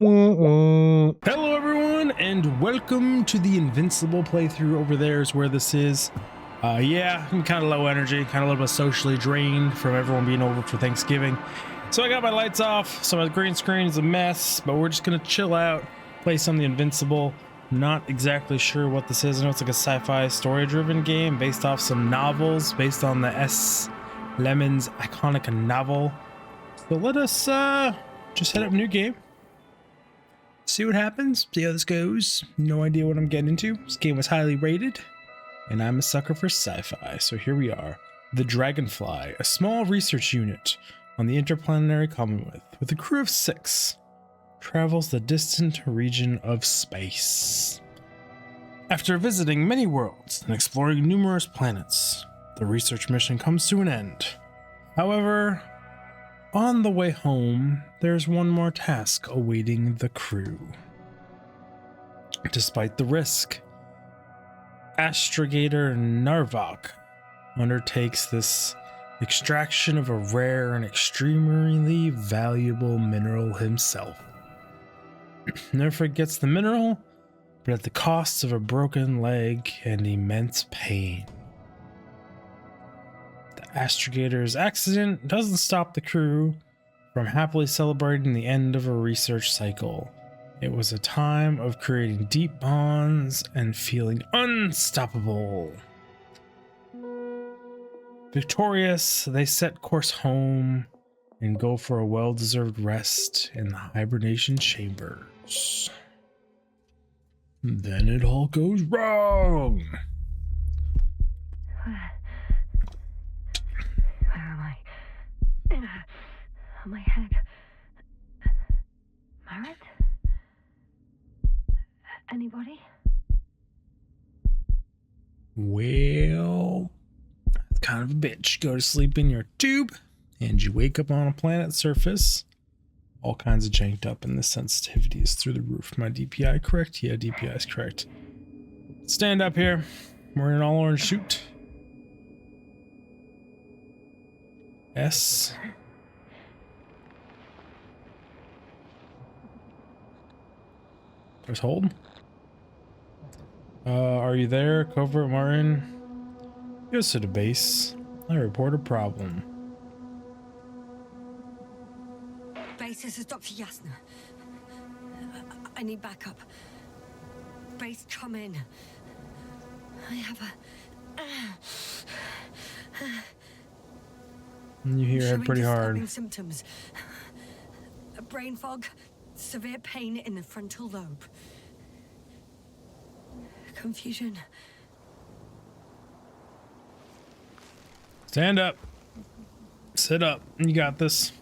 Hello everyone and welcome to the Invincible playthrough. Over there is where this is. Yeah, I'm kind of low energy, kind of a little bit socially drained from everyone being over for Thanksgiving. So I got my lights off, so my green screen is a mess, but we're just gonna chill out, play some of the Invincible. Not exactly sure what this is. I know it's like a sci-fi story-driven game based off some novels, based on the S. Lemon's iconic novel. So let us just head up a new game. See what happens, see how this goes. No idea what I'm getting into. This game was highly rated, and I'm a sucker for sci-fi, so here we are. The Dragonfly, a small research unit on the Interplanetary Commonwealth, with a crew of 6, travels the distant region of space. After visiting many worlds and exploring numerous planets, the research mission comes to an end. However, on the way home, there's one more task awaiting the crew. Despite the risk, Astrogator Narvok undertakes this extraction of a rare and extremely valuable mineral himself. Nerford gets the mineral, but at the cost of a broken leg and immense pain. Astrogator's accident doesn't stop the crew from happily celebrating the end of a research cycle. It was a time of creating deep bonds and feeling unstoppable. Victorious, they set course home and go for a well-deserved rest in the hibernation chambers. Then it all goes wrong. Where am I? On my head. Married? Anybody? Well, that's kind of a bitch. Go to sleep in your tube, and you wake up on a planet surface. All kinds of janked up, and the sensitivity is through the roof. My DPI correct? Yeah, DPI is correct. Stand up here. We're in an all-orange suit. S. Press hold. Are you there? Covert Martin. Goes to the base. I report a problem. Base, this is Dr. Yasna. I need backup. Base, come in. I have You hear it pretty hard. Symptoms. A brain fog, severe pain in the frontal lobe. Confusion. Stand up. Sit up. You got this.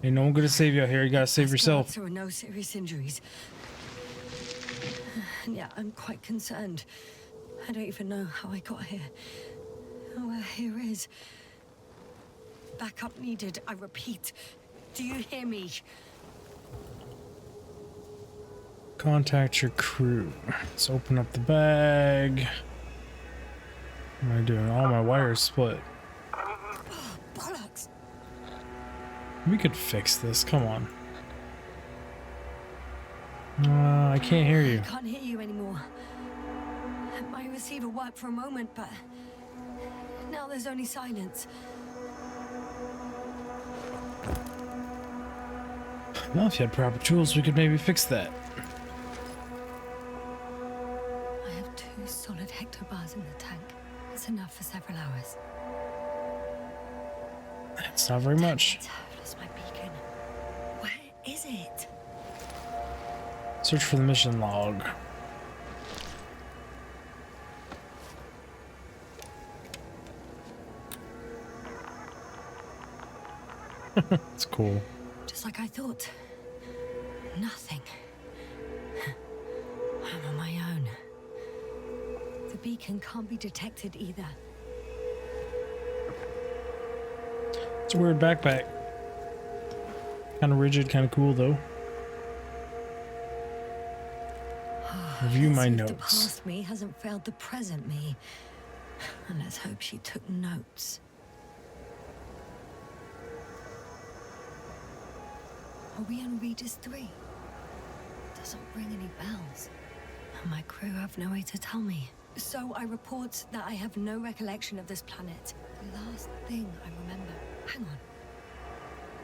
Ain't no one gonna save you out here. You gotta save yourself. There were no serious injuries. And yeah, I'm quite concerned. I don't even know how I got here. Where here is. Backup needed, I repeat. Do you hear me? Contact your crew. Let's open up the bag. What am I doing? All my wires split. Oh, bollocks. We could fix this. Come on. I can't hear you. I can't hear you anymore. My receiver worked for a moment, but now there's only silence. Well, if you had proper tools, we could maybe fix that. I have 2 solid hectobars in the tank. It's enough for several hours. That's not very much. I've lost my beacon. Where is it? Search for the mission log. It's cool. Just like I thought. Nothing. I'm on my own. The beacon can't be detected either. It's a weird backpack. Kind of rigid, kind of cool though. Review my notes. The past me hasn't failed the present me. And let's hope she took notes. Are we on Regis 3? doesn't ring any bells. And my crew have no way to tell me. So I report that I have no recollection of this planet. The last thing I remember... Hang on.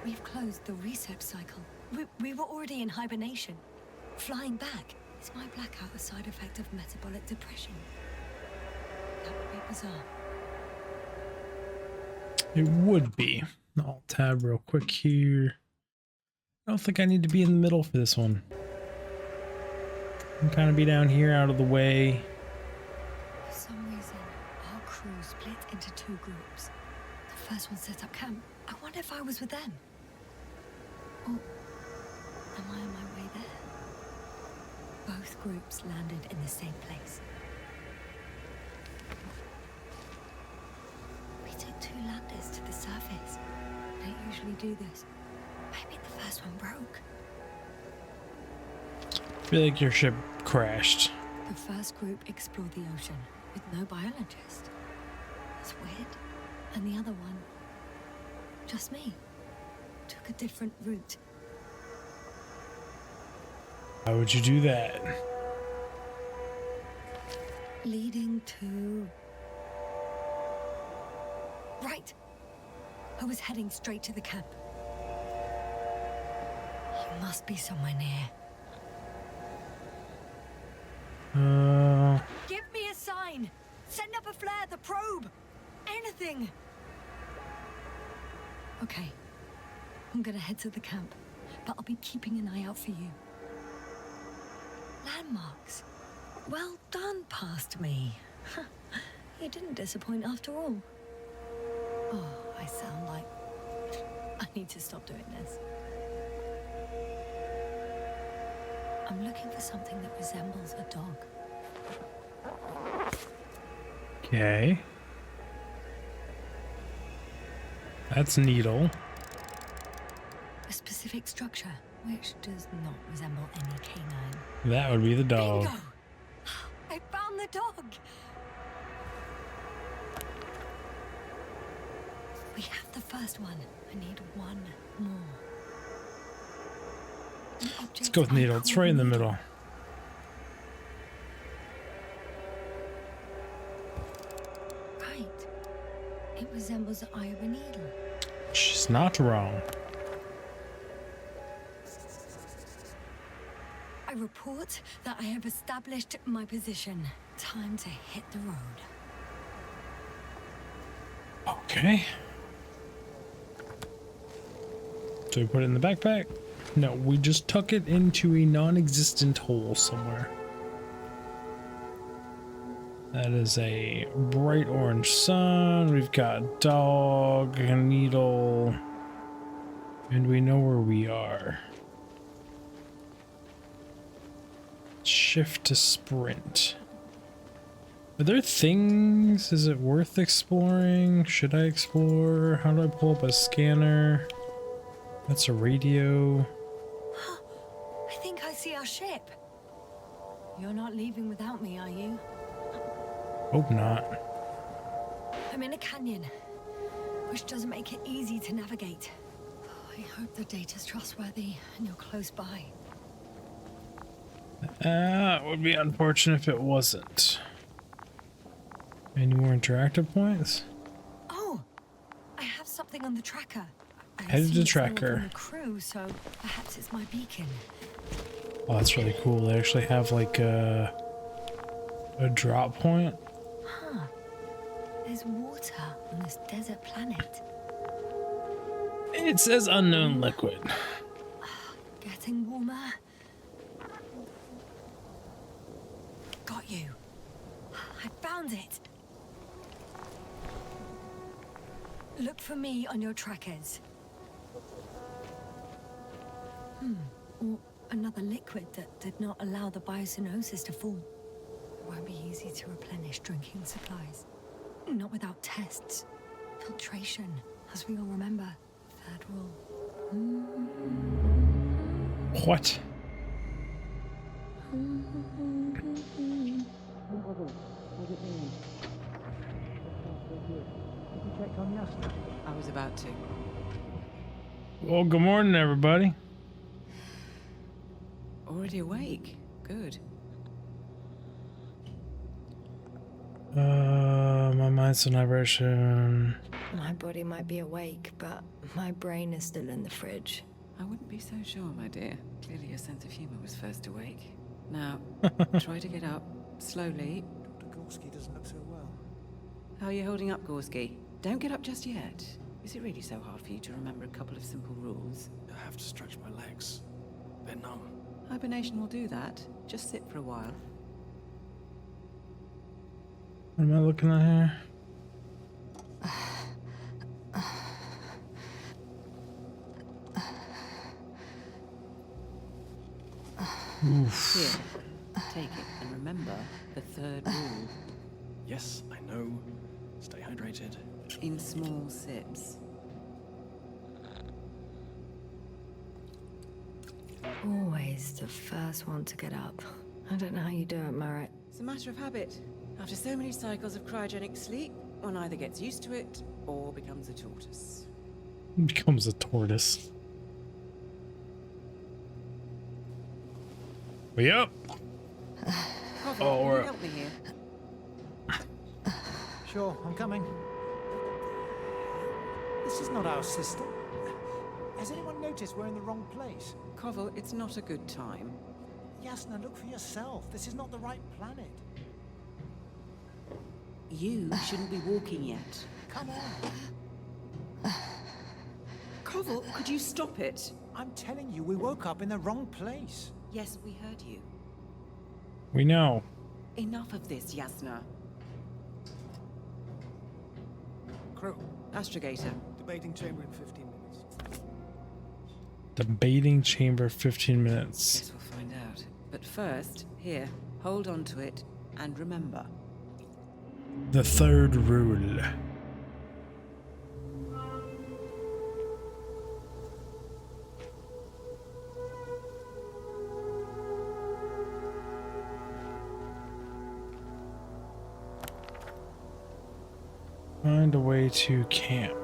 We've closed the research cycle. We were already in hibernation. Flying back. Is my blackout a side effect of metabolic depression? That would be bizarre. It would be. I'll tab real quick here. I don't think I need to be in the middle for this one. I'm kind of be down here out of the way. For some reason, our crew split into two groups. The first one set up camp. I wonder if I was with them. Or am I on my way there? Both groups landed in the same place. We took two landers to the surface. I don't usually do this. Maybe the first one broke. I feel like your ship crashed. The first group explored the ocean with no biologist. That's weird. And the other one, just me, took a different route. How would you do that? Leading to... Right. I was heading straight to the camp. You must be somewhere near. Give me a sign! Send up a flare, the probe! Anything! Okay. I'm gonna head to the camp, but I'll be keeping an eye out for you. Landmarks. Well done, past me. You didn't disappoint after all. Oh, I sound like... I need to stop doing this. I'm looking for something that resembles a dog. Okay. That's needle. A specific structure, which does not resemble any canine. That would be the dog. Bingo! I found the dog! We have the first one. I need one more. Let's go with needle. It's right in the middle. Right. It resembles the eye of a needle. She's not wrong. I report that I have established my position. Time to hit the road. Okay. So we put it in the backpack? No, we just tuck it into a non-existent hole somewhere. That is a bright orange sun. We've got dog, a needle, and we know where we are. Shift to sprint. Are there things? Is it worth exploring? Should I explore? How do I pull up a scanner? That's a radio. I think I see our ship. You're not leaving without me, are you? Hope not. I'm in a canyon, which doesn't make it easy to navigate. I hope the data's trustworthy and you're close by. It would be unfortunate if it wasn't. Any more interactive points? Oh, I have something on the tracker. I Headed assume to it's someone tracker. from the crew, so perhaps it's my beacon. Oh, that's really cool. They actually have like a drop point. Huh. There's water on this desert planet. It says unknown liquid. Getting warmer. Got you. I found it. Look for me on your trackers. Or another liquid that did not allow the biocenosis to fall. Won't be easy to replenish drinking supplies. Not without tests. Filtration, as we all remember. Third rule. What? I was about to. Well, good morning, everybody. Already awake. Good. My mind's in vibration. My body might be awake, but my brain is still in the fridge. I wouldn't be so sure, my dear. Clearly your sense of humor was first awake. Now, try to get up. Slowly. Dr. Gorski doesn't look so well. How are you holding up, Gorski? Don't get up just yet. Is it really so hard for you to remember a couple of simple rules? I have to stretch my legs. They're numb. Hibernation will do that. Just sit for a while. What am I looking at here? Here, take it and remember the third rule. Yes, I know. Stay hydrated. In small sips. Always the first one to get up. I don't know how you do it, Merritt. It's a matter of habit. After so many cycles of cryogenic sleep, one either gets used to it or becomes a tortoise. Becomes a tortoise. We up? Cover, can you help me here? Sure, I'm coming. This is not our system. Has anyone noticed we're in the wrong place? Koval, it's not a good time. Yasna, look for yourself. This is not the right planet. You shouldn't be walking yet. Come on. Koval, could you stop it? I'm telling you, we woke up in the wrong place. Yes, we heard you. We know. Enough of this, Yasna. Crew, Astrogator. debating chamber in 15 minutes. Debating chamber 15 minutes. Guess we'll find out. But first, here, hold on to it and remember. The third rule. Find a way to camp.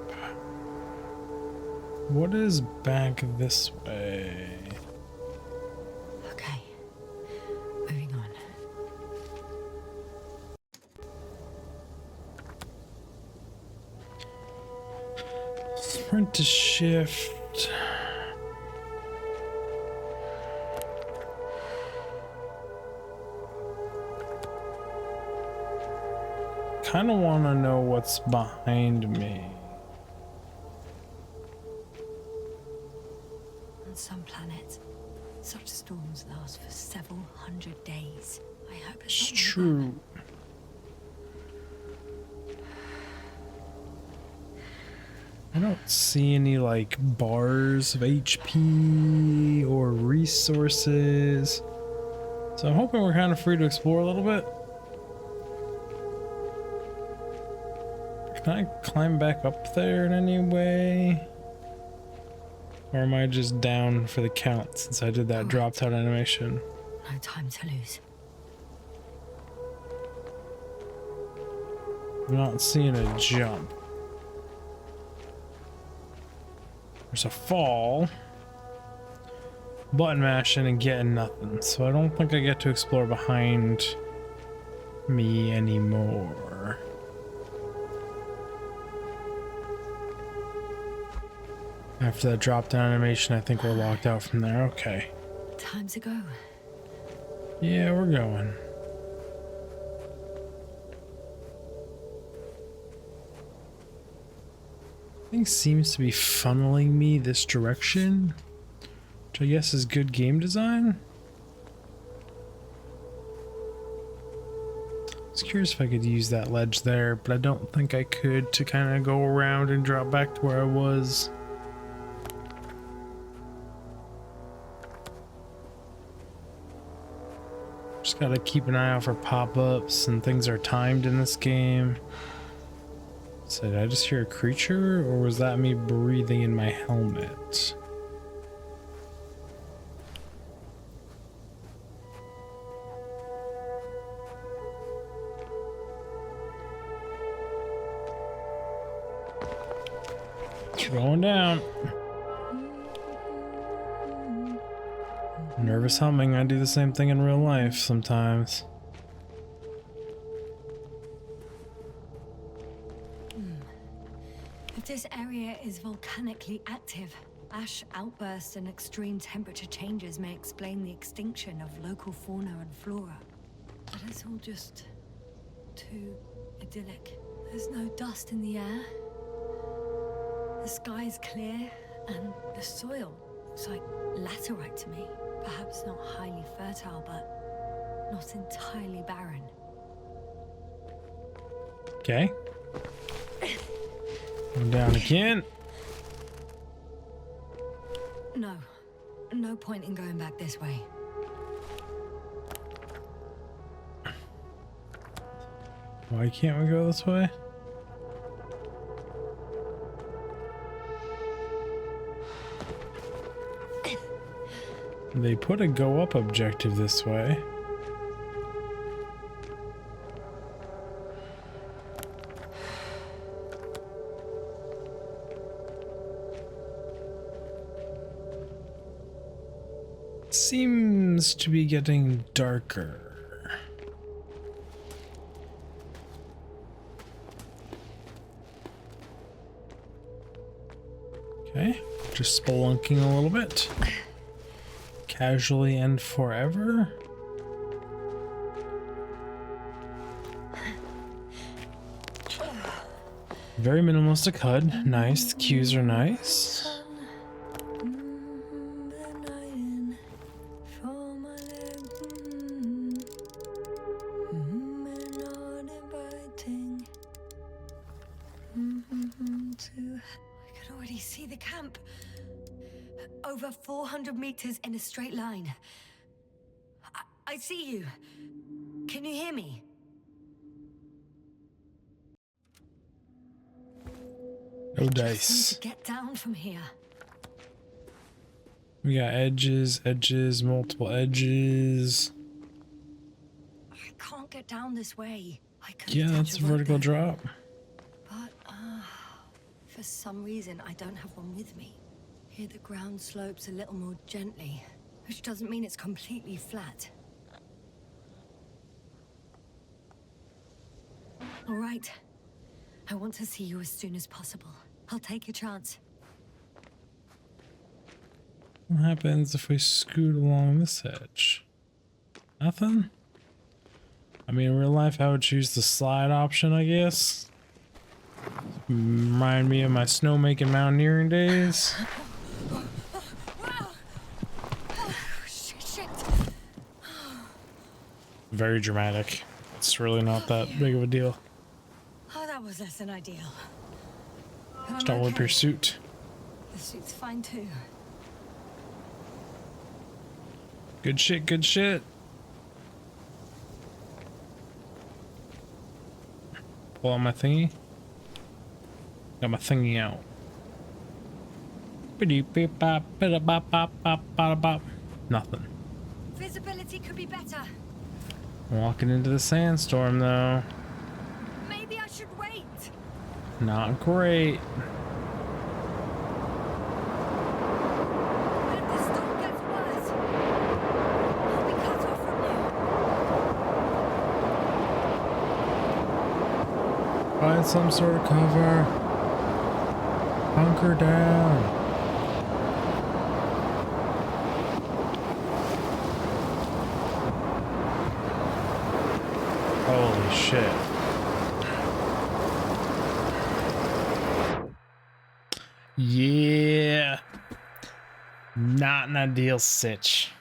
What is back this way? Okay, moving on. Sprint to shift. Kind of want to know what's behind me. On some planets, such storms last for several hundred days. I hope it's It's not true. I don't see any like bars of HP or resources. So I'm hoping we're kind of free to explore a little bit. Can I climb back up there in any way? Or am I just down for the count since I did that drop down animation? No time to lose. I'm not seeing a jump. There's a fall. Button mashing and getting nothing. So I don't think I get to explore behind me anymore. After that drop down animation, I think we're locked out from there. Okay. Time to go. Yeah, we're going. Thing seems to be funneling me this direction, which I guess is good game design. I was curious if I could use that ledge there, but I don't think I could to kind of go around and drop back to where I was. Just gotta keep an eye out for pop-ups, and things are timed in this game. So did I just hear a creature, or was that me breathing in my helmet? Going down. Nervous nervous humming. I do the same thing in real life sometimes. If this area is volcanically active, ash outbursts and extreme temperature changes may explain the extinction of local fauna and flora. But it's all just too idyllic. There's no dust in the air. The sky is clear, and the soil looks like laterite to me. Perhaps not highly fertile, but not entirely barren. Okay. I'm down again. No point in going back this way. Why can't we go this way? They put a go up objective this way. Seems to be getting darker. Okay, just spelunking a little bit. Casually and forever. Very minimalistic HUD. Nice. The cues are nice. I can already see the camp. Over 400 meters in a straight line. I see you. Can you hear me? No Just dice. need to get down from here. We got edges, multiple edges. I can't get down this way. I could Yeah, attach that's a rope vertical there, drop. But for some reason, I don't have one with me. Here the ground slopes a little more gently, which doesn't mean it's completely flat. All right. I want to see you as soon as possible. I'll take your chance. What happens if we scoot along this edge? Nothing? I mean, in real life, I would choose the slide option, I guess. Remind me of my snowmaking mountaineering days. Shit. Very dramatic. It's really not that big of a deal. Oh, that was less than ideal. But Just I'm don't whip okay. your suit. The suit's fine too. Good shit, good shit. Pull out my thingy. Got my thingy out. Nothing. Visibility could be better. Walking into the sandstorm though. Maybe I should wait. Not great. But if the storm gets worse, I'll be cut off from you. Find some sort of cover. Hunker down. Holy shit. Yeah. Not an ideal sitch.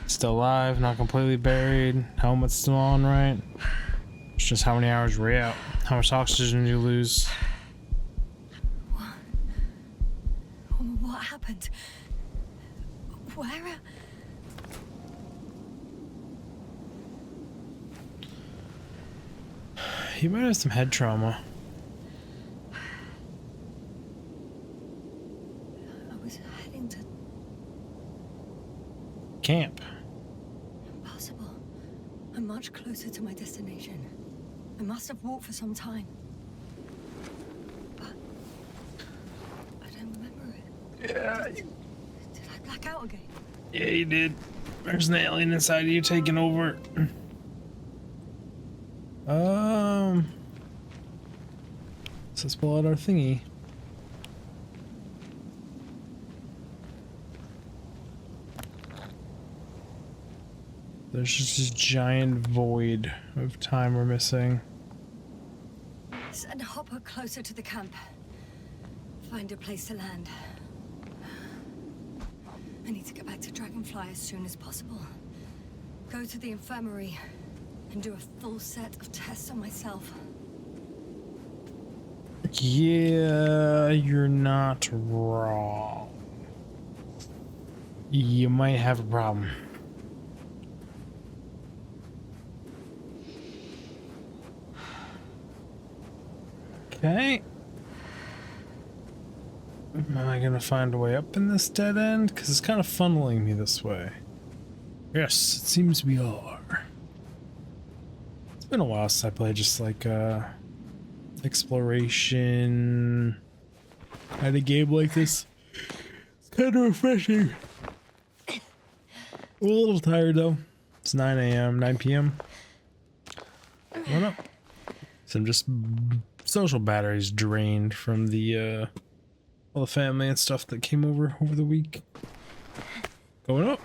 Still alive, not completely buried. Helmet's still on, right? It's just how many hours were you out? How much oxygen did you lose? What happened? Where? You might have some head trauma. I was heading to Camp. Impossible. I'm much closer to my destination. I must have walked for some time. Yeah, Did I black out again? yeah, you did. There's an alien inside of you taking over. Let's pull out our thingy. There's just this giant void of time we're missing. Send Hopper closer to the camp. Find a place to land. I need to get back to Dragonfly as soon as possible. Go to the infirmary and do a full set of tests on myself. Yeah, you're not wrong. You might have a problem. Okay. Am I gonna find a way up in this dead end? Because it's kind of funneling me this way. Yes, it seems we are. It's been a while since I played just like exploration kind of game like this. It's kind of refreshing. I'm a little tired though. It's 9 a.m., 9 p.m. What up? So I'm just social batteries drained from the all the family and stuff that came over the week. Going up.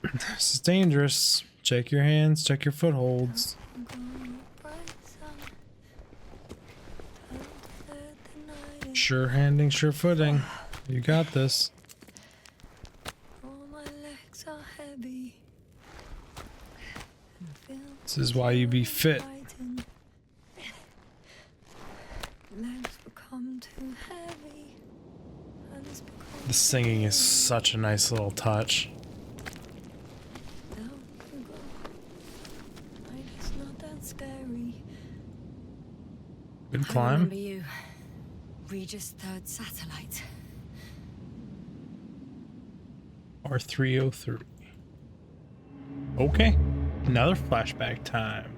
This is dangerous. Check your hands, check your footholds. Sure handing, sure footing. You got this. This is why you be fit. The singing is such a nice little touch. Good I climb. remember you. Regis' third satellite. R303. Okay. Another flashback time.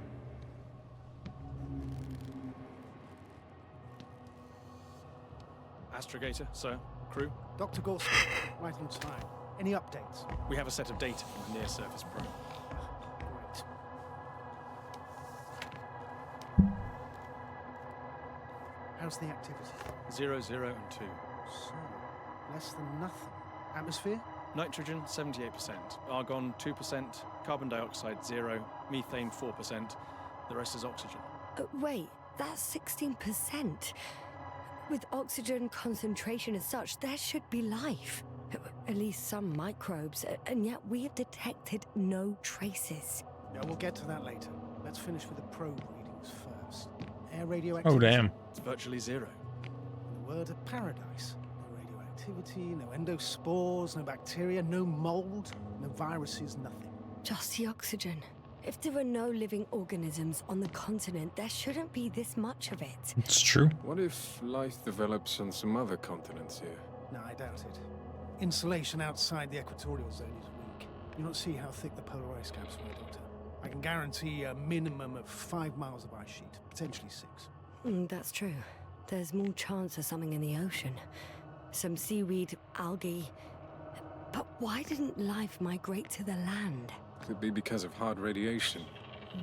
Astrogator, sir. Crew, Dr. Gorski, right on time. Any updates? we have a set of data from the near-surface probe. Great. How's the activity? 0, 0, and 2. So, less than nothing. Atmosphere? Nitrogen, 78%. Argon, 2%. Carbon dioxide, 0. Methane, 4%. The rest is oxygen. Wait, that's 16%. With oxygen concentration as such, there should be life. At least some microbes, and yet we have detected no traces. Yeah, we'll get to that later. Let's finish with the probe readings first. Air radioactivity. Oh, damn. It's virtually 0. In the word of paradise. No radioactivity, no endospores, no bacteria, no mold, no viruses, nothing. Just the oxygen. If there are no living organisms on the continent, there shouldn't be this much of it. It's true. What if life develops on some other continents here? No, I doubt it. Insulation outside the equatorial zone is weak. You don't see how thick the polar ice caps were, Doctor. I can guarantee a minimum of 5 miles of ice sheet, potentially 6. That's true. There's more chance of something in the ocean. Some seaweed, algae. But why didn't life migrate to the land? Could be because of hard radiation.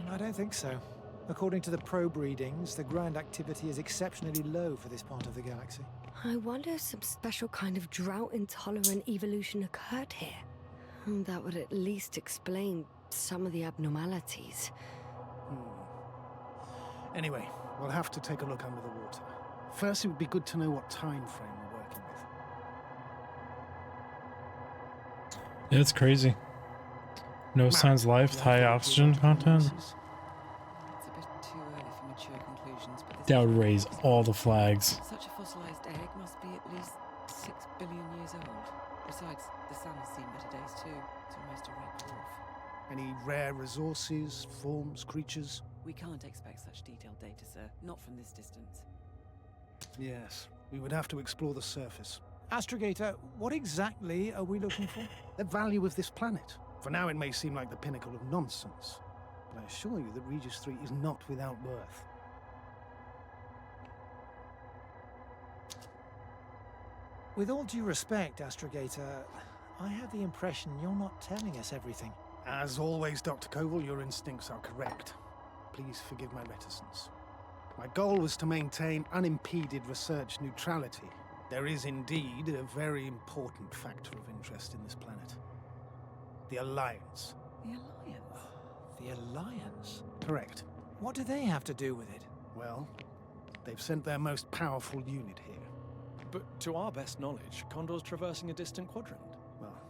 I don't think so. According to the probe readings, the ground activity is exceptionally low for this part of the galaxy. I wonder if some special kind of drought-intolerant evolution occurred here. That would at least explain some of the abnormalities. Anyway, we'll have to take a look under the water. First, it would be good to know what time frame we're working with. Yeah, it's crazy. No signs of life, high oxygen content. It's a bit too early for mature conclusions, but this That would is raise all the flags. such a fossilized egg must be at least 6 billion years old. Besides, the sun has seen better days too. It's almost a red dwarf. Any rare resources, forms, creatures? We can't expect such detailed data, sir. Not from this distance. Yes, we would have to explore the surface. Astrogator, what exactly are we looking for? The value of this planet. For now, it may seem like the pinnacle of nonsense, but I assure you that Regis 3 is not without worth. With all due respect, Astrogator, I have the impression you're not telling us everything. As always, Dr. Koval, your instincts are correct. Please forgive my reticence. My goal was to maintain unimpeded research neutrality. There is indeed a very important factor of interest in this planet. The Alliance. The Alliance? The Alliance? Correct. What do they have to do with it? Well, they've sent their most powerful unit here. But to our best knowledge, Condor's traversing a distant quadrant. Well,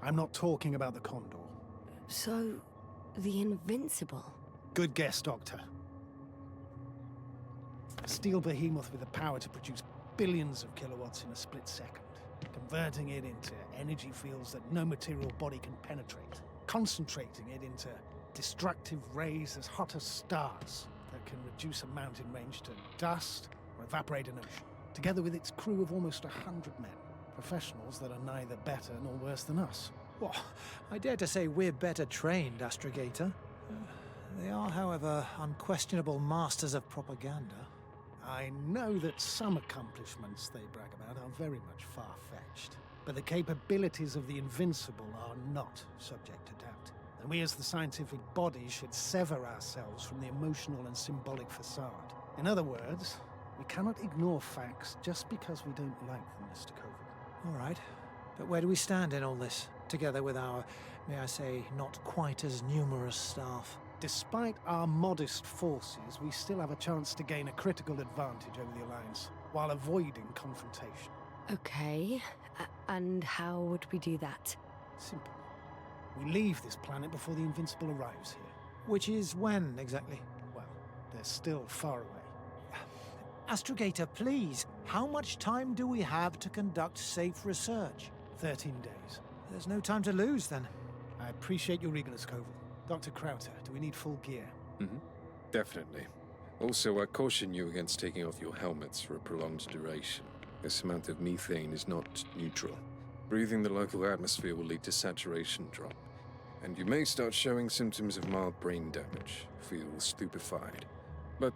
I'm not talking about the Condor. So, the Invincible? Good guess, Doctor. A steel behemoth with the power to produce billions of kilowatts in a split second, converting it into energy fields that no material body can penetrate, concentrating it into destructive rays as hot as stars that can reduce a mountain range to dust or evaporate an ocean, together with its crew of almost 100 men, professionals that are neither better nor worse than us. Well, I dare to say we're better trained, Astrogator. They are, however, unquestionable masters of propaganda. I know that some accomplishments they brag about are very much far-fetched, but the capabilities of the Invincible are not subject to doubt. And we as the scientific body should sever ourselves from the emotional and symbolic facade. In other words, we cannot ignore facts just because we don't like them, Mr. Koval. All right, but where do we stand in all this, together with our, may I say, not quite as numerous staff? Despite our modest forces, we still have a chance to gain a critical advantage over the Alliance, while avoiding confrontation. Okay, and how would we do that? Simple. We leave this planet before the Invincible arrives here. Which is when, exactly? Well, they're still far away. Astrogator, please, how much time do we have to conduct safe research? 13 days. There's no time to lose, then. I appreciate your eagerness, Koval. Dr. Crowther, do we need full gear? Definitely. Also, I caution you against taking off your helmets for a prolonged duration. This amount of methane is not neutral. Breathing the local atmosphere will lead to saturation drop, and you may start showing symptoms of mild brain damage, feel stupefied. But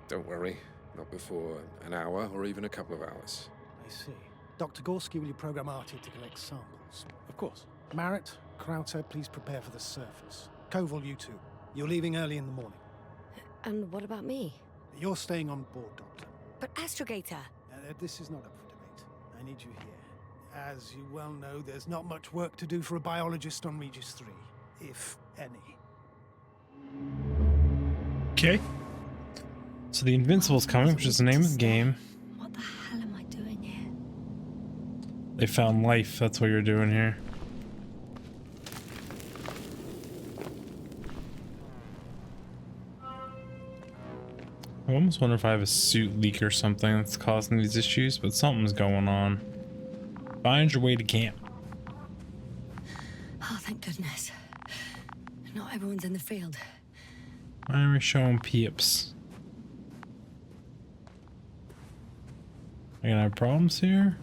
don't worry, not before an hour or even a couple of hours. I see. Dr. Gorski, will you program Artie to collect samples? Of course. Marrett, Crowther, please prepare for the surface. Koval, you two. You're leaving early in the morning. And what about me? You're staying on board, Doctor. But Astrogator! This is not up for debate. I need you here. As you well know, there's not much work to do for a biologist on Regis 3, if any. Okay. So the Invincible's coming, which is the name of the game. What the hell am I doing here? They found life, that's what you're doing here. I almost wonder if I have a suit leak or something that's causing these issues, but something's going on. Find your way to camp. Oh, thank goodness. Not everyone's in the field. Why are we showing peeps? Are you gonna have problems here?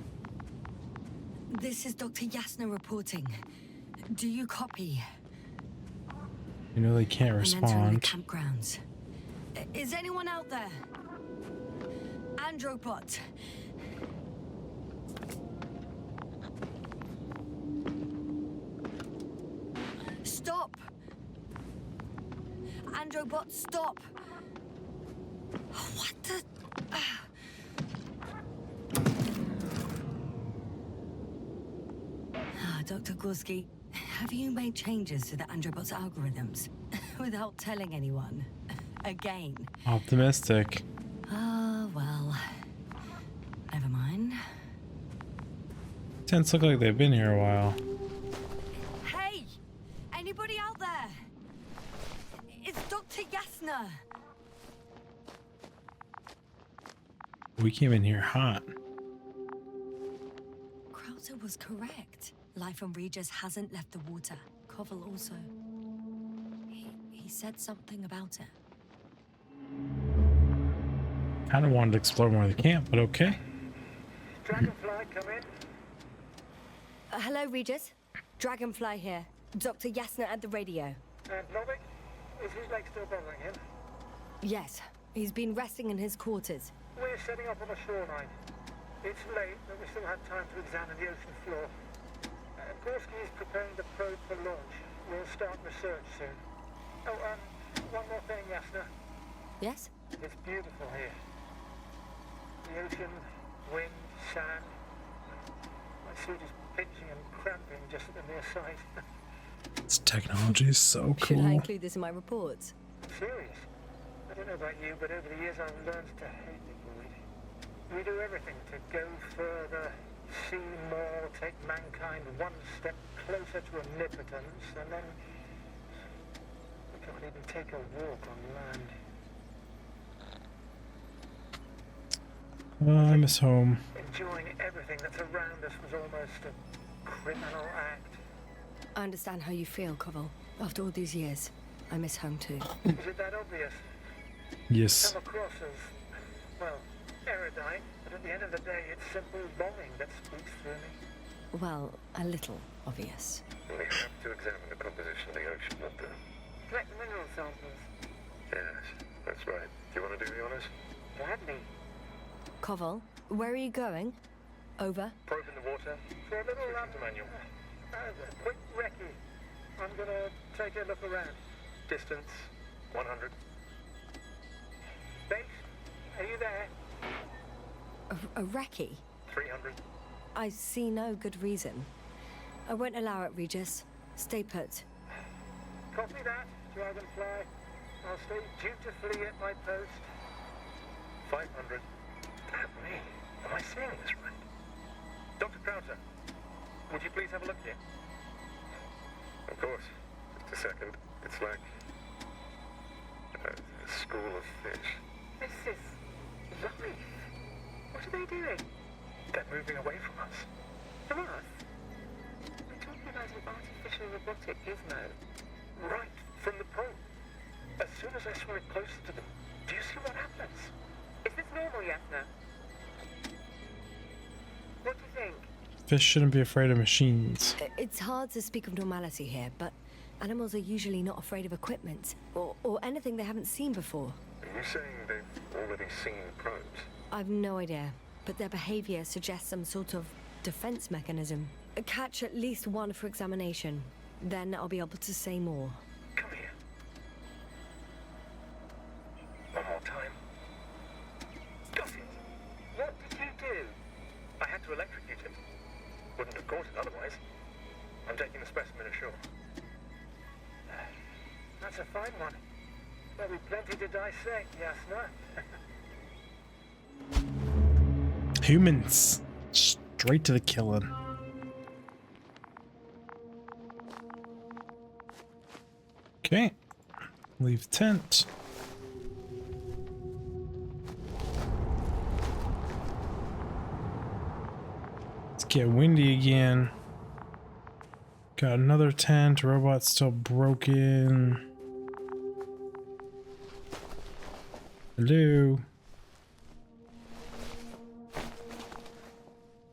This is Dr. Yasna reporting. Do you copy? You know they can't I'm entering the respond. campgrounds. Is anyone out there? Androbot. Stop! Androbot, stop! What the... Dr. Gorski, have you made changes to the Androbot's algorithms without telling anyone? Again. Optimistic. Oh, well. Never mind. Tents look like they've been here a while. Hey! Anybody out there? It's Dr. Yasna! We came in here hot. Crowther was correct. Life on Regis hasn't left the water. Koval also. He said something about it. Kind of wanted to explore more of the camp, but okay. Dragonfly, come in. Hello, Regis. Dragonfly here. Dr. Yasna at the radio. And Novik? Is his leg still bothering him? Yes, he's been resting in his quarters. We're setting up on the shoreline. It's late, but we still have time to examine the ocean floor. Gorski is preparing the probe for launch. We'll start research soon. Oh, one more thing, Yasna. Yes? It's beautiful here. The ocean, wind, sand. My suit is pinching and cramping just at the mere sight. This technology is so Should I cool. include this in my reports? I'm serious. I don't know about you, but over the years I've learned to hate the void. We do everything to go further, see more, take mankind one step closer to omnipotence, and then we can't even take a walk on land. I miss home. Enjoying everything that's around us was almost a criminal act. I understand how you feel, Koval. After all these years, I miss home too. Is it that obvious? Yes. Come across as, well, erudite, but at the end of the day, it's simple longing that speaks through me. Well, a little obvious. We have to examine the composition of the ocean water. Collect mineral samples. Yes, that's right. Do you want to do the honors? Gladly. Koval, where are you going? Over. Probe in the water. For a little Switch to manual. quick recce. I'm gonna take a look around. Distance 100. Base, are you there? A recce? 300. I see no good reason. I won't allow it, Regis. Stay put. Copy that, Dragonfly. I'll stay dutifully at my post. 500. Damn me. Am I seeing this right? Dr. Crowther, would you please have a look here? Of course. Just a second. It's like a school of fish. This is life. What are they doing? They're moving away from us. From us? We're talking about an artificial robotic gizmo. Right from the probe. As soon as I swim it closer to them, do you see what happens? Is this normal, Yasna? What do you think? Fish shouldn't be afraid of machines. It's hard to speak of normality here, but animals are usually not afraid of equipment or anything they haven't seen before. Are you saying they've already seen probes? I've no idea, but their behavior suggests some sort of defense mechanism. Catch at least one for examination. Then I'll be able to say more. Come here. One more time. Got it. What did you do? I had to electrocute it. Wouldn't have caught it otherwise. I'm taking the specimen ashore. That's a fine one. There'll be plenty to dissect, Yasna. Humans. Straight to the killing. Okay. Leave tent. Let's get windy again. Got another tent. Robot's still broken. Hello.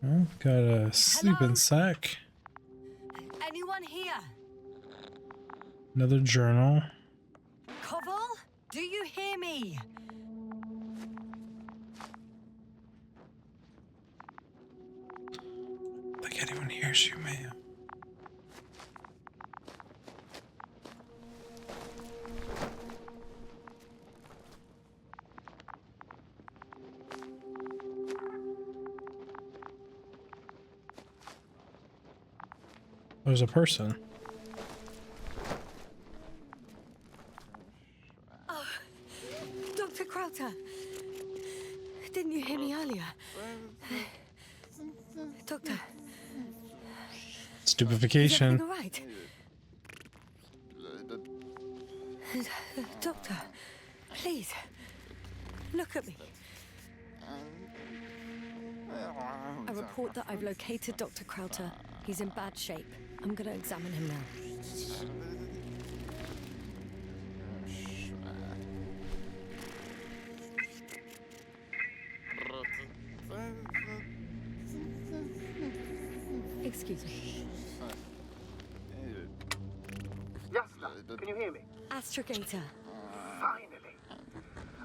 Oh, got a sleeping sack. Anyone here? Another journal. Koval? Do you hear me? Like anyone hears you, ma'am. There's a person. Oh, Dr. Crowther. Didn't you hear me earlier? Doctor. Stupefaction. Is everything all right? Doctor, please, look at me. I report that I've located Dr. Crowther. He's in bad shape. I'm gonna examine him now. Excuse me. Yasna, can you hear me? Astrogator. Finally.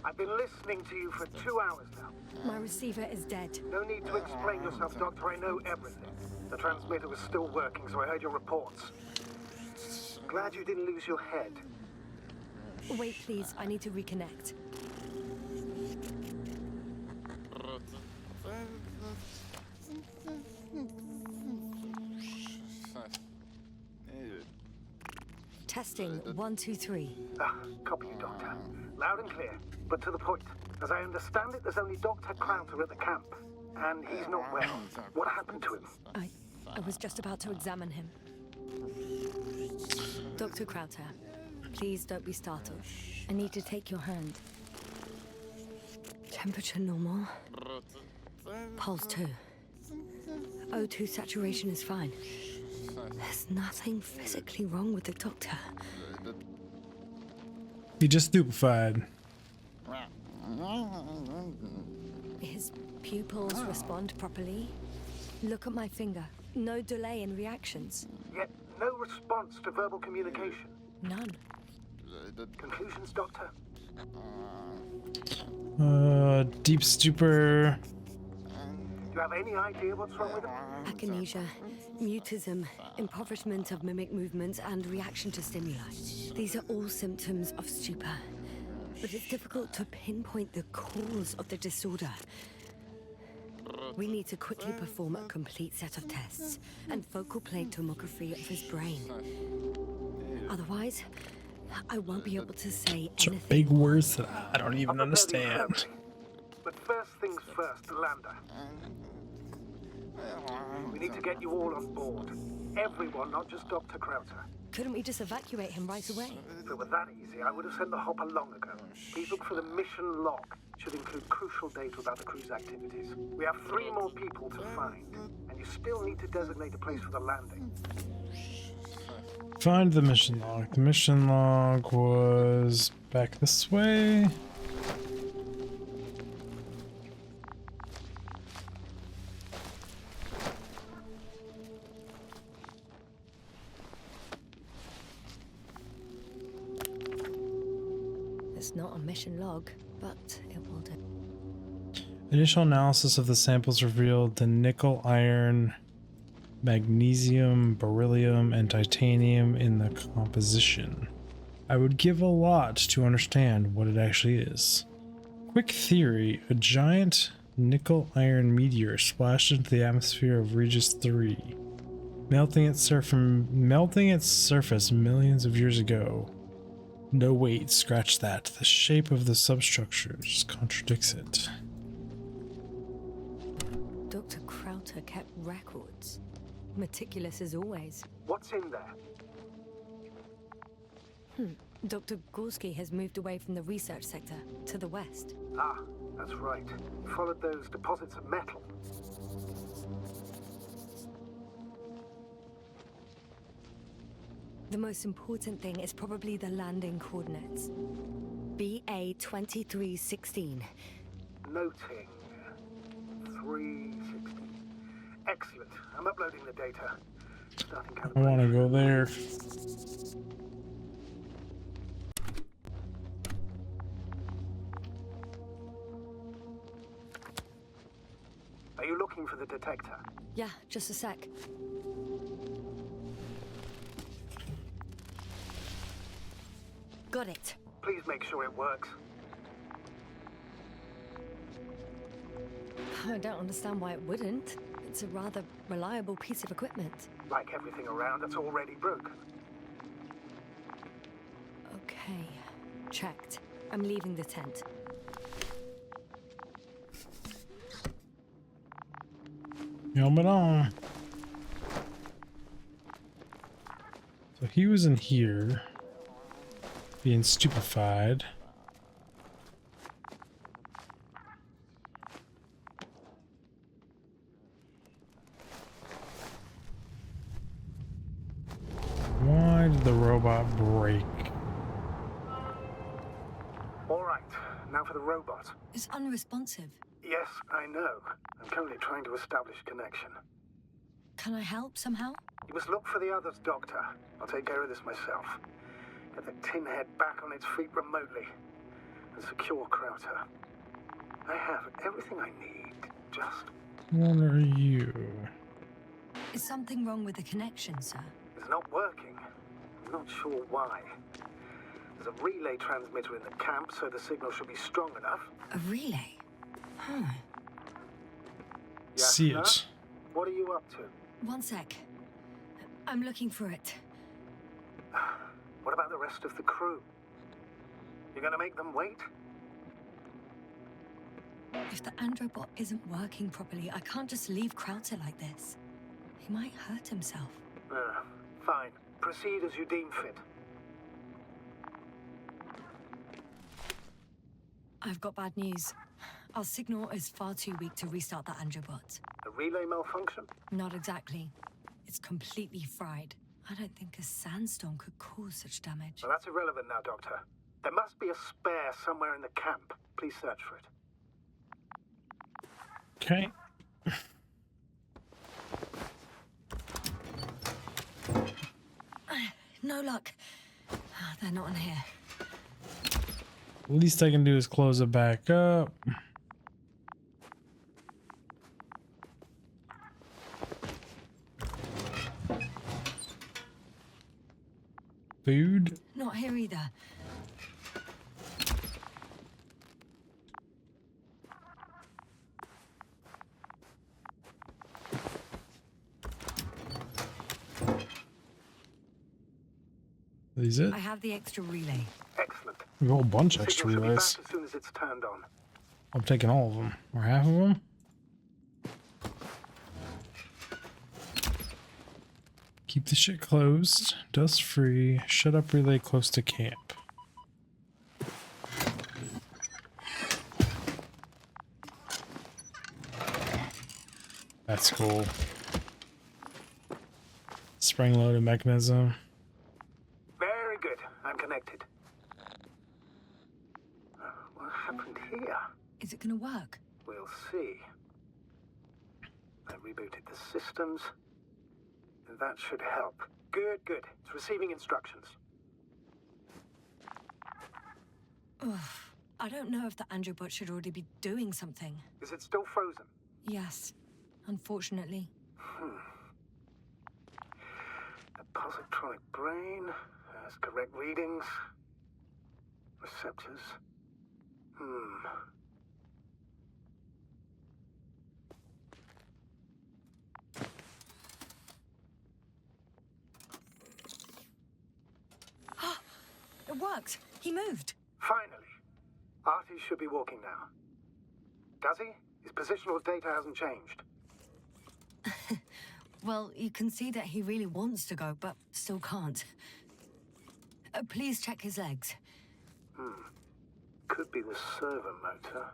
I I've been listening to you for 2 hours now. My receiver is dead. No need to explain yourself, Doctor. I know everything. The transmitter was still working, so I heard your reports. Glad you didn't lose your head. Wait, please. I need to reconnect. Testing 1, 2, 3. Copy you, Doctor. Loud and clear, but to the point. As I understand it, there's only Dr. Crowther at the camp. And he's not well. What happened to him? I was just about to examine him. Dr. Crowther, please don't be startled. I need to take your hand. Temperature normal. Pulse 2. O2 saturation is fine. There's nothing physically wrong with the doctor. He just stupefied. His pupils respond properly. Look at my finger. No delay in reactions. Yet no response to verbal communication. None. Conclusions, Doctor? Deep stupor. Do you have any idea what's wrong with him? Akinesia, mutism, impoverishment of mimic movements, and reaction to stimuli. These are all symptoms of stupor. But it's difficult to pinpoint the cause of the disorder. We need to quickly perform a complete set of tests and focal plane tomography of his brain. Otherwise, I won't be able to say Those are anything. big words that I don't even I'll prepare the understand. infirmary. But first things first, Lander. We need to get you all on board. Everyone, not just Dr. Crowther. Couldn't we just evacuate him right away? If it were that easy, I would have sent the hopper long ago. Please look for the mission log. It should include crucial data about the crew's activities. We have 3 more people to find, and you still need to designate a place for the landing. Find the mission log. The mission log was back this way. It's not a mission log, but it will do. Initial analysis of the samples revealed the nickel, iron, magnesium, beryllium, and titanium in the composition. I would give a lot to understand what it actually is. Quick theory: a giant nickel-iron meteor splashed into the atmosphere of Regis 3, melting its surface millions of years ago. No, wait, scratch that. The shape of the substructures contradicts it. Dr. Crowther kept records. Meticulous as always. What's in there? Dr. Gorski has moved away from the research sector to the west. Ah, that's right. Followed those deposits of metal. The most important thing is probably the landing coordinates. BA 2316. Noting. 360. Excellent. I'm uploading the data. Starting I want to calibration. go there. Are you looking for the detector? Yeah, just a sec. Got it. Please make sure it works. I don't understand why it wouldn't. It's a rather reliable piece of equipment. Like everything around that's already broken. Okay, checked. I'm leaving the tent. Helmet on. So he was in here, being stupefied. Why did the robot break? All right, now for the robot. It's unresponsive. Yes, I know. I'm currently trying to establish a connection. Can I help somehow? You must look for the others, Doctor. I'll take care of this myself. Get the tin head back on its feet remotely. and secure Krauter. I have everything I need. Just... What are you? Is something wrong with the connection, sir? It's not working. I'm not sure why. There's a relay transmitter in the camp, so the signal should be strong enough. A relay? Huh. See Yasna? it. What are you up to? One sec. I'm looking for it. What about the rest of the crew? You gonna make them wait? If the androbot isn't working properly, I can't just leave Krauter like this. He might hurt himself. Fine. Proceed as you deem fit. I've got bad news. Our signal is far too weak to restart the androbot. A relay malfunction? Not exactly. It's completely fried. I don't think a sandstorm could cause such damage. Well, that's irrelevant now, Doctor. There must be a spare somewhere in the camp. Please search for it. Okay. No luck. They're not in here. Least I can do is close it back up. Food? Not here either. Is it? I have the extra relay. Excellent. We have a whole bunch of extra Signal should be relays. back as soon as it's turned on. I'm taking all of them. Or half of them. Keep the shit closed. Dust free. Shut up relay close to camp. That's cool. Spring-loaded mechanism. Very good. I'm connected. What happened here? Is it gonna work? We'll see. I rebooted the systems. And that should help. Good, good. It's receiving instructions. Ugh. I don't know if the androbot should already be doing something. Is it still frozen? Yes, unfortunately. The positronic brain has correct readings. Receptors. It worked. He moved. Finally. Artie should be walking now. Does he? His positional data hasn't changed. Well, you can see that he really wants to go, but still can't. Please check his legs. Could be the servo motor.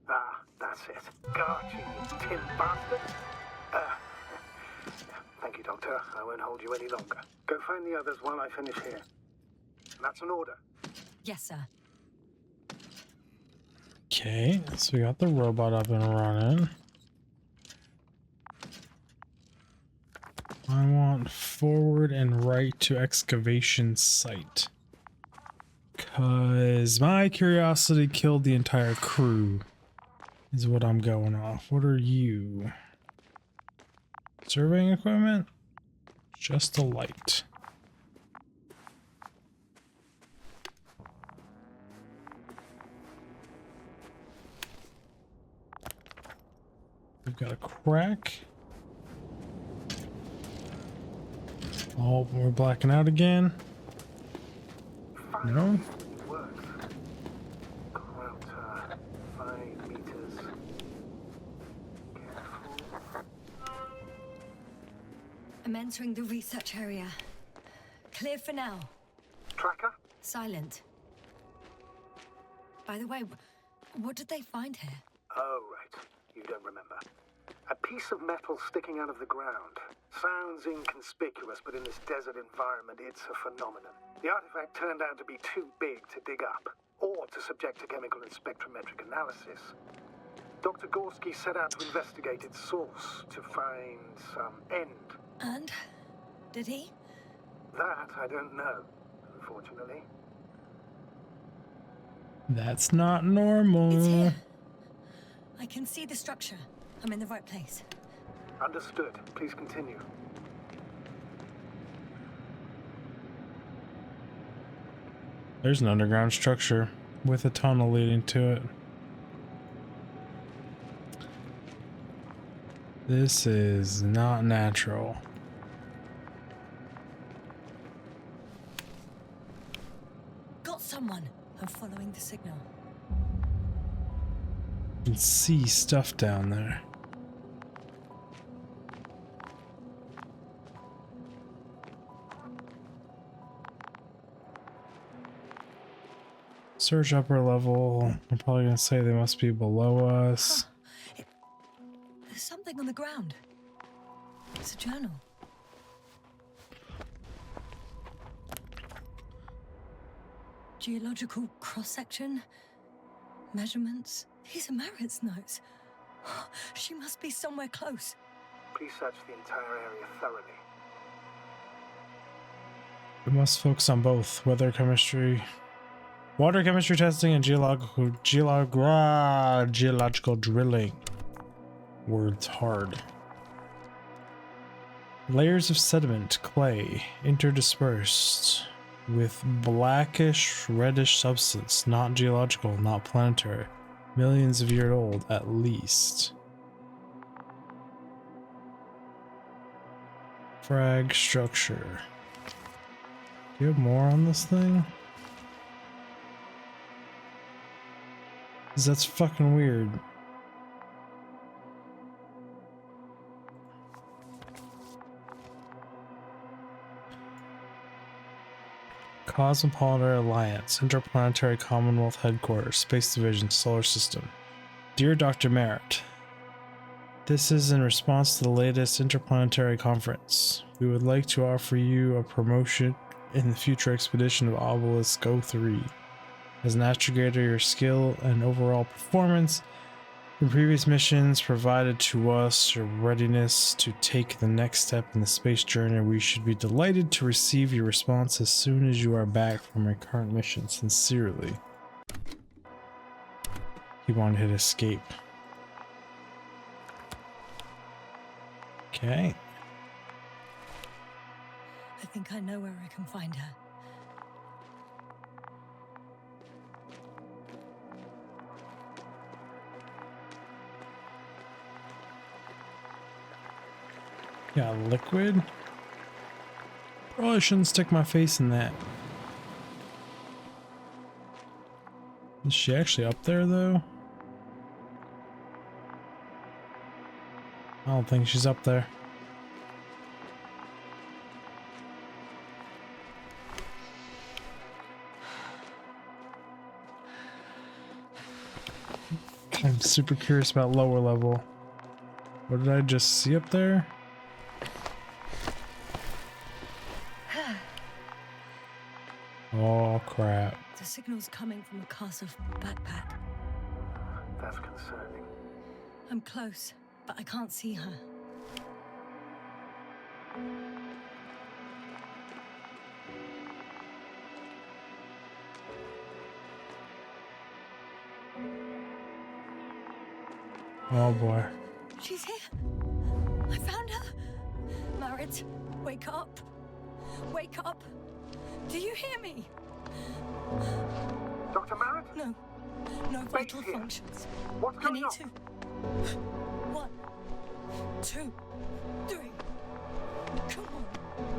Ah, that's it. Got you, you tin bastard. Thank you, Doctor. I won't hold you any longer. Go find the others while I finish here. That's an order. Yes, sir. Okay, so we got the robot up and running. I want forward and right to excavation site. Cause my curiosity killed the entire crew. Is what I'm going off. What are you? Surveying equipment? Just a light. We've got a crack. Oh, we're blacking out again. No? It works. Krauter, 5 meters. Careful. I'm entering the research area. Clear for now. Tracker? Silent. By the way, what did they find here? Oh, right. You don't remember. A piece of metal sticking out of the ground. Sounds inconspicuous, but in this desert environment, it's a phenomenon. The artifact turned out to be too big to dig up, or to subject to chemical and spectrometric analysis. Dr. Gorski set out to investigate its source, to find some end. And? Did he? That I don't know, unfortunately. That's not normal. It's here. I can see the structure. I'm in the right place. Understood. Please continue. There's an underground structure with a tunnel leading to it. This is not natural. Got someone. I'm following the signal. You can see stuff down there. Search upper level. I'm probably gonna say they must be below us. There's something on the ground. It's a journal. Geological cross-section. Measurements. These are Marit's notes. She must be somewhere close. Please search the entire area thoroughly. We must focus on both water chemistry testing, and geological drilling. Words hard. Layers of sediment, clay, interdispersed with blackish, reddish substance, not geological, not planetary, millions of years old at least. Frag structure. Do you have more on this thing? 'Cause that's fucking weird. Cosmopolynary Alliance, Interplanetary Commonwealth Headquarters, Space Division, Solar System. Dear Dr. Merritt, this is in response to the latest Interplanetary Conference. We would like to offer you a promotion in the future expedition of Obelisk 03. As an astrogator, your skill and overall performance in previous missions provided to us your readiness to take the next step in the space journey. We should be delighted to receive your response as soon as you are back from your current mission. Sincerely. He wanted to hit escape. Okay. I think I know where I can find her. Yeah, liquid. Probably shouldn't stick my face in that. Is she actually up there though? I don't think she's up there. I'm super curious about lower level. What did I just see up there? Oh crap. The signal's coming from a castle backpack. That's concerning. I'm close, but I can't see her. Oh boy. She's here. I found her. Marit, wake up. Wake up. Do you hear me? Dr. Merritt? No. No vital functions. What's I going need on? to. 1, 2, 3. Come on. Come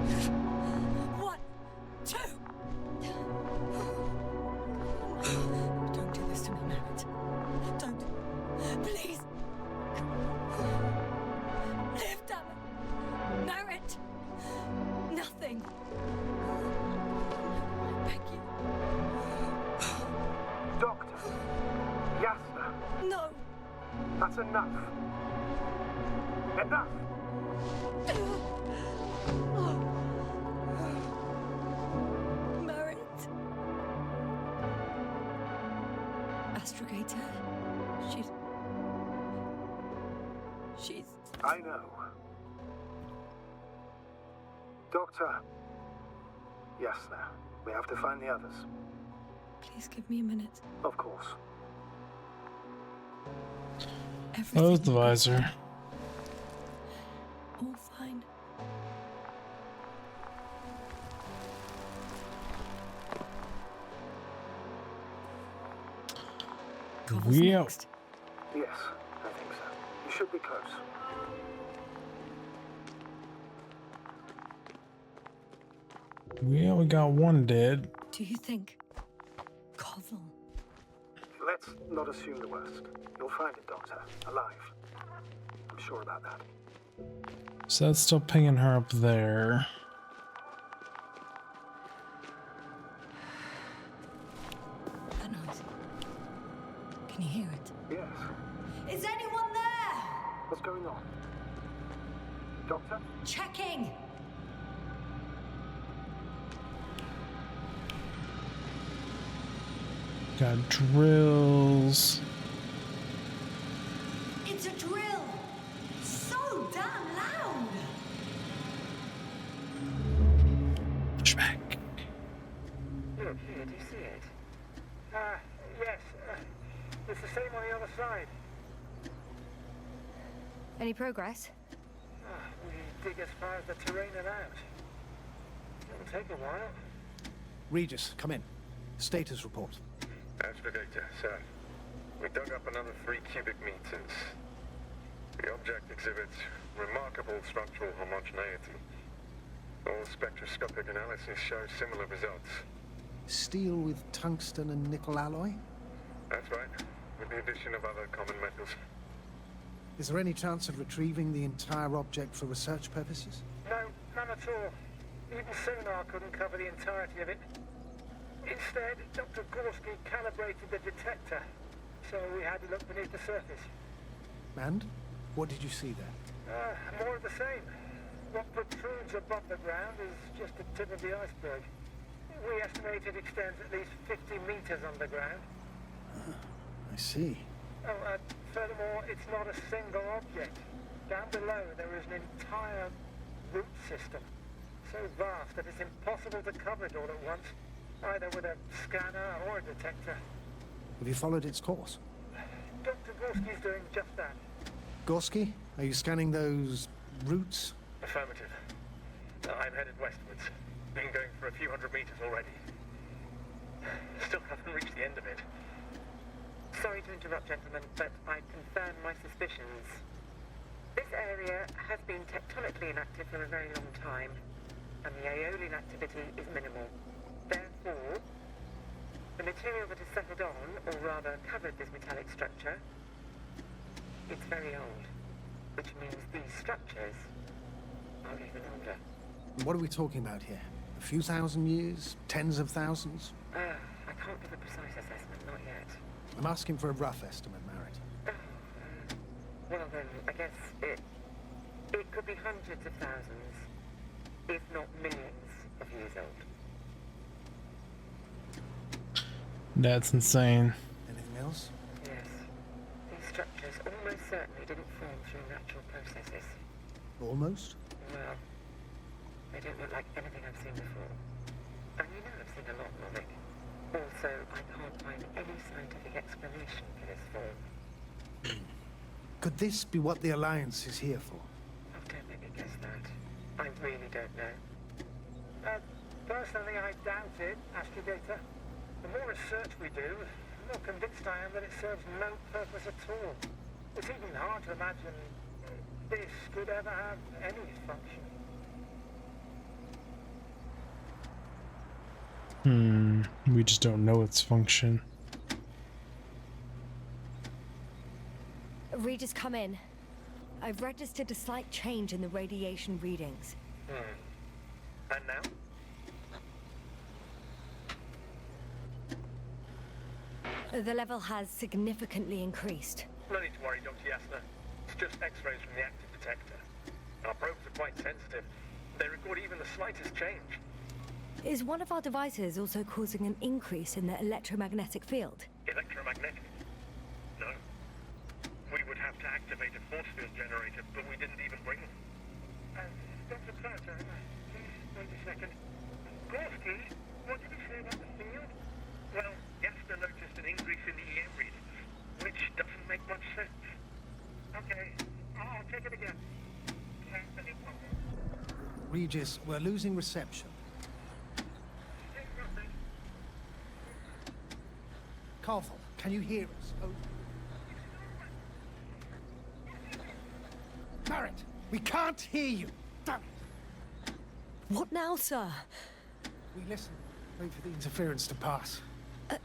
on. 1, 2. Don't do this to me, Marit. Don't. Please. Live, damn it. Marit. Nothing. I beg you. Doctor. Yasna. No. That's enough. Enough. Marit. Astrogator. She's... I know. Doctor. Yasna. We have to find the others. Please give me a minute. Of course. Everything Close the will be visor. all fine. Cover's We out. next. Yes, I think so. You should be close. We only got one dead. Do you think? Koval. Let's not assume the worst. You'll find it, Doctor. Alive. I'm sure about that. So that's still pinging her up there. That noise. Can you hear it? Yes. Is anyone there? What's going on? Doctor? Checking. Got drills. It's a drill. So damn loud. Pushback. Look, here, do you see it? Yes. It's the same on the other side. Any progress? We dig as far as the terrain allows. It'll take a while. Regis, come in. Status report. Astrogator, sir. We dug up another 3 cubic meters. The object exhibits remarkable structural homogeneity. All spectroscopic analyses show similar results. Steel with tungsten and nickel alloy? That's right, with the addition of other common metals. Is there any chance of retrieving the entire object for research purposes? No, none at all. Even sonar couldn't cover the entirety of it. Instead, Dr. Gorski calibrated the detector, so we had to look beneath the surface. And? What did you see there? More of the same. What protrudes above the ground is just the tip of the iceberg. We estimate it extends at least 50 meters underground. I see. Oh, furthermore, it's not a single object. Down below, there is an entire root system, so vast that it's impossible to cover it all at once, either with a scanner or a detector. Have you followed its course? Dr. Gorski's doing just that. Gorski, are you scanning those roots? Affirmative. I'm headed westwards. Been going for a few hundred meters already. Still haven't reached the end of it. Sorry to interrupt, gentlemen, but I confirm my suspicions. This area has been tectonically inactive for a very long time, and the aeolian activity is minimal. Therefore, the material that has settled on, or rather covered this metallic structure, it's very old, which means these structures are even older. What are we talking about here? A few thousand years? Tens of thousands? I can't give a precise assessment, not yet. I'm asking for a rough estimate, Merritt. Well then, I guess it could be hundreds of thousands, if not millions of years old. That's insane. Anything else? Yes. These structures almost certainly didn't form through natural processes. Almost? Well, they don't look like anything I've seen before. And you know I've seen a lot, Novik. Also, I can't find any scientific explanation for this form. Could this be what the Alliance is here for? Oh, don't make me guess that. I really don't know. Personally, I doubt it, Astrogator. The more research we do, the more convinced I am that it serves no purpose at all. It's even hard to imagine this could ever have any function. We just don't know its function. Regis, come in. I've registered a slight change in the radiation readings. And now? The level has significantly increased. No need to worry, Dr. Yasna. It's just X-rays from the active detector. Our probes are quite sensitive. They record even the slightest change. Is one of our devices also causing an increase in the electromagnetic field? Electromagnetic? No. We would have to activate a force field generator, but we didn't even bring them. Dr. Prater, please wait a second. Gorski, What did he say about the field? Well, Yasta noticed an increase in the EM readings, which doesn't make much sense. Okay, I'll take it again. Regis, we're losing reception. Carvel, can you hear us? Oh. Barrett, we can't hear you. Damn it. What now, sir? We listen. Wait for the interference to pass.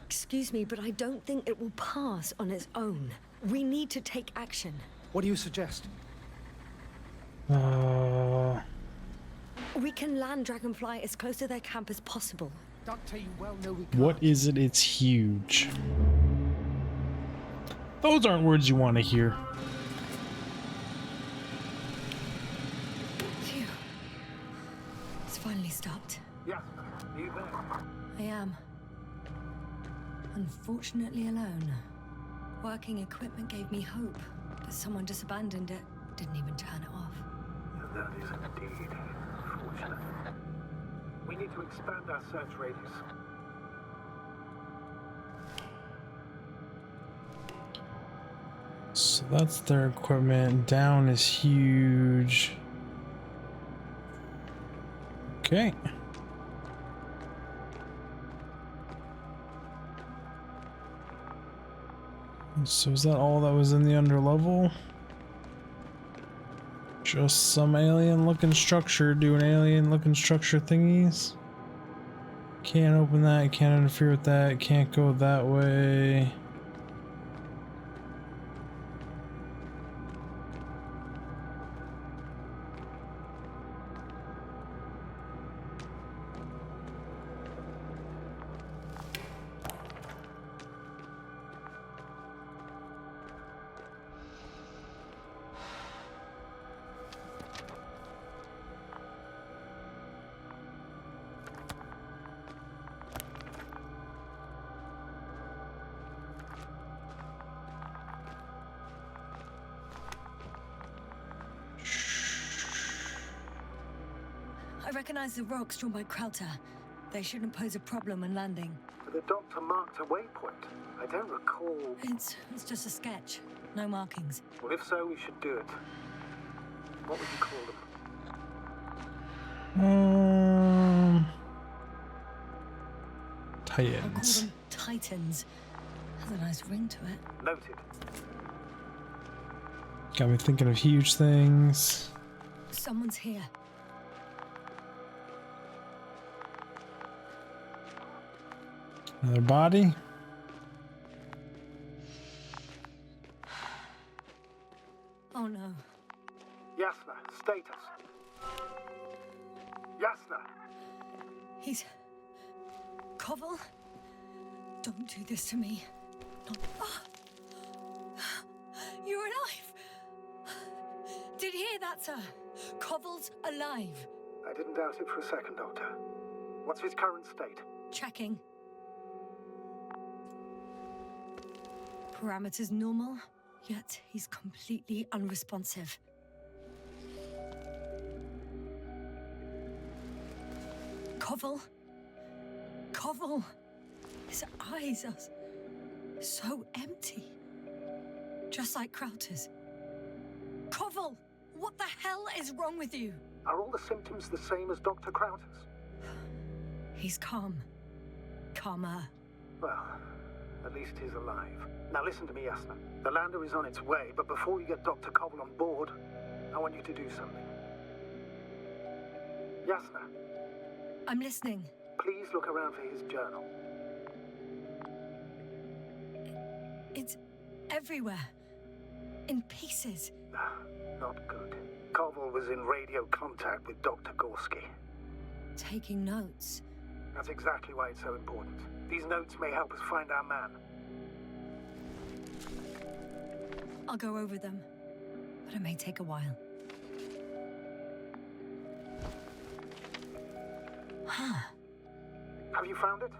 Excuse me, but I don't think it will pass on its own. We need to take action. What do you suggest? We can land Dragonfly as close to their camp as possible. Doctor, you well know we can't. What is it? It's huge. Those aren't words you want to hear. Phew. It's finally stopped. Yeah, you there? I am. Unfortunately alone. Working equipment gave me hope, but someone just abandoned it. Didn't even turn it off. That is indeed fortunate. We need to expand our search radius. So that's their equipment. Down is huge. Okay. So is that all that was in the underlevel? Just some alien looking structure doing alien looking structure thingies. Can't open that, can't interfere with that, can't go that way. I recognize the rocks drawn by Krauter. They shouldn't pose a problem when landing. The doctor marked a waypoint. I don't recall. It's just a sketch. No markings. Well, if so, we should do it. What would you call them? I'll call Titans. them Titans. Has a nice ring to it. Noted. Got me thinking of huge things. Someone's here. Another body. Oh no. Yasna, status. Yasna. He's... Koval? Don't do this to me. Not... Ah! You're alive! Did you hear that, sir? Koval's alive. I didn't doubt it for a second, Doctor. What's his current state? Checking. Parameters normal, yet he's completely unresponsive. Koval? Koval! His eyes are so empty. Just like Krauter's. Koval! What the hell is wrong with you? Are all the symptoms the same as Dr. Krauter's? He's calm. Calmer. Well, at least he's alive. Now listen to me, Yasna. The lander is on its way, but before you get Dr. Koval on board, I want you to do something. Yasna, I'm listening. please look around for his journal. It's everywhere. In pieces. Not good. Koval was in radio contact with Dr. Gorski. Taking notes. That's exactly why it's so important. These notes may help us find our man. I'll go over them, but it may take a while. Huh. Have you found it?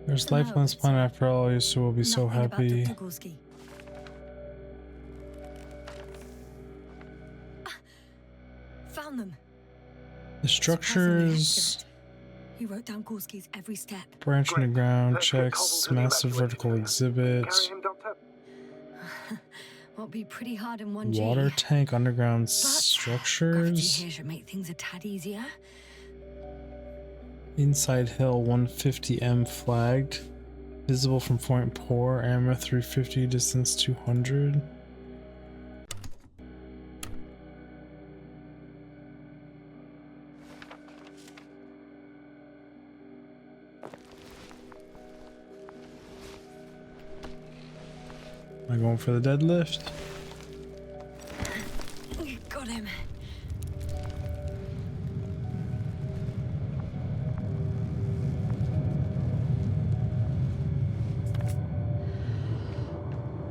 There's life on this planet after all, so we'll be so Nothing happy. about Dr. Gorski. Found them. The Surprisingly structures. accurate. He wrote down Gorski's every step. Branch Great. underground Let's get Koval checks, to the massive evacuation vertical area. exhibit, Carry him, Doctor? Won't be pretty hard in 1G. water tank underground But gravity structures, here should make things a tad easier. inside hill 150M flagged, visible from point pour, area 350, distance 200. Am I going for the deadlift? Got him.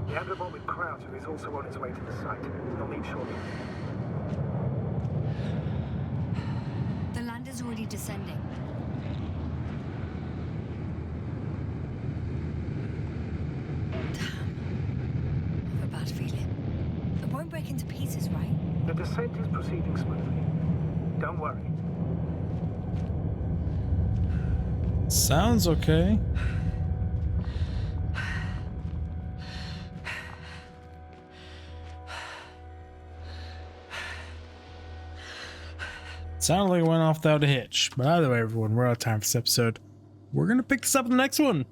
The Agabot with Crowder is also on his way to the site. He'll leave shortly. The lander's already descending. Damn. I have a bad feeling. It won't break into pieces, right? The descent is proceeding smoothly. Don't worry. Sounds okay. Sounded like it went off without a hitch. But either way, everyone, we're out of time for this episode. We're going to pick this up in the next one.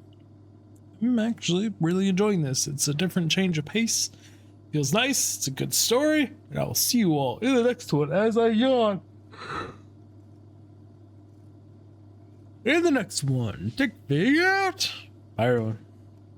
I'm actually really enjoying this. It's a different change of pace. Feels nice. It's a good story. And I will see you all in the next one as I yawn. In the next one, Digfig out. Bye, everyone.